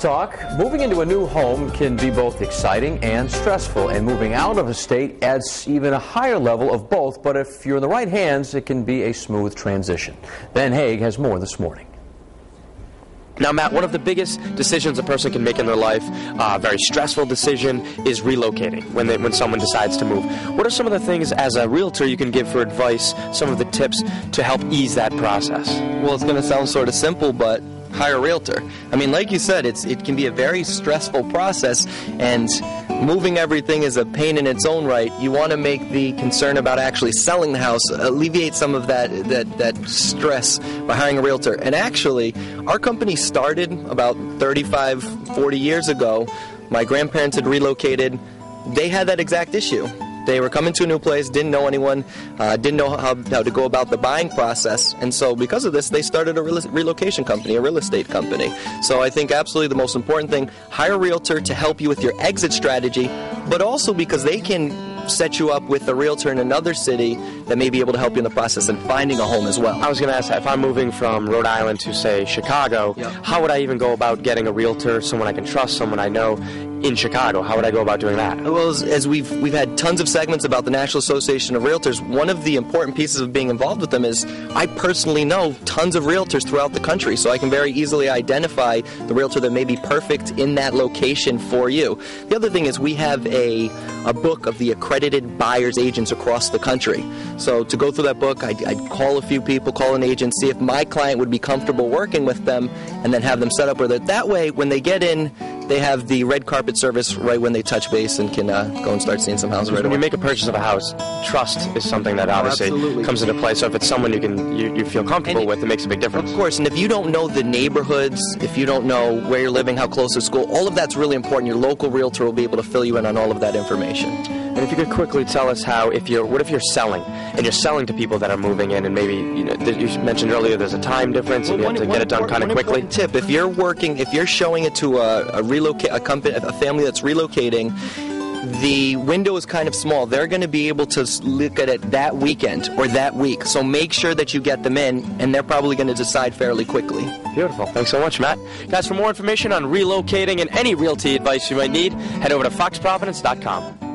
Talk. Moving into a new home can be both exciting and stressful, and moving out of a state adds even a higher level of both, but if you're in the right hands, it can be a smooth transition. Ben Haig has more this morning. Now, Matt, one of the biggest decisions a person can make in their life, a very stressful decision, is relocating when someone decides to move. What are some of the things as a realtor you can give for advice, some of the tips to help ease that process? Well, it's going to sound sort of simple, but hire a realtor. I mean, like you said, it can be a very stressful process, and moving everything is a pain in its own right. You want to make the concern about actually selling the house, alleviate some of that stress by hiring a realtor. And actually, our company started about 35, 40 years ago. My grandparents had relocated. They had that exact issue. They were coming to a new place, didn't know anyone, didn't know how to go about the buying process, and so because of this, they started a relocation company, a real estate company. So I think absolutely the most important thing, hire a realtor to help you with your exit strategy, but also because they can set you up with a realtor in another city that may be able to help you in the process and finding a home as well. I was going to ask that, if I'm moving from Rhode Island to, say, Chicago, How would I even go about getting a realtor, someone I can trust, someone I know in Chicago? How would I go about doing that? Well, as we've had tons of segments about the National Association of Realtors, one of the important pieces of being involved with them is I personally know tons of realtors throughout the country, so I can very easily identify the realtor that may be perfect in that location for you. The other thing is we have a book of the accredited buyer's agents across the country. So to go through that book, I'd call a few people, call an agent, see if my client would be comfortable working with them, and then have them set up with it. That way, when they get in, they have the red carpet service right when they touch base and can go and start seeing some houses right away. When you make a purchase of a house, trust is something that obviously comes into play. So if it's someone you feel comfortable with, it makes a big difference. Of course, and if you don't know the neighborhoods, if you don't know where you're living, how close to school, all of that's really important. Your local realtor will be able to fill you in on all of that information. And if you could quickly tell us what if you're selling, and you're selling to people that are moving in, and maybe, you mentioned earlier there's a time difference, and you have to get it done kind of quickly. Tip: if you're showing it to a family that's relocating, the window is kind of small. They're going to be able to look at it that weekend or that week. So make sure that you get them in, and they're probably going to decide fairly quickly. Beautiful. Thanks so much, Matt. Guys, for more information on relocating and any realty advice you might need, head over to foxprovidence.com.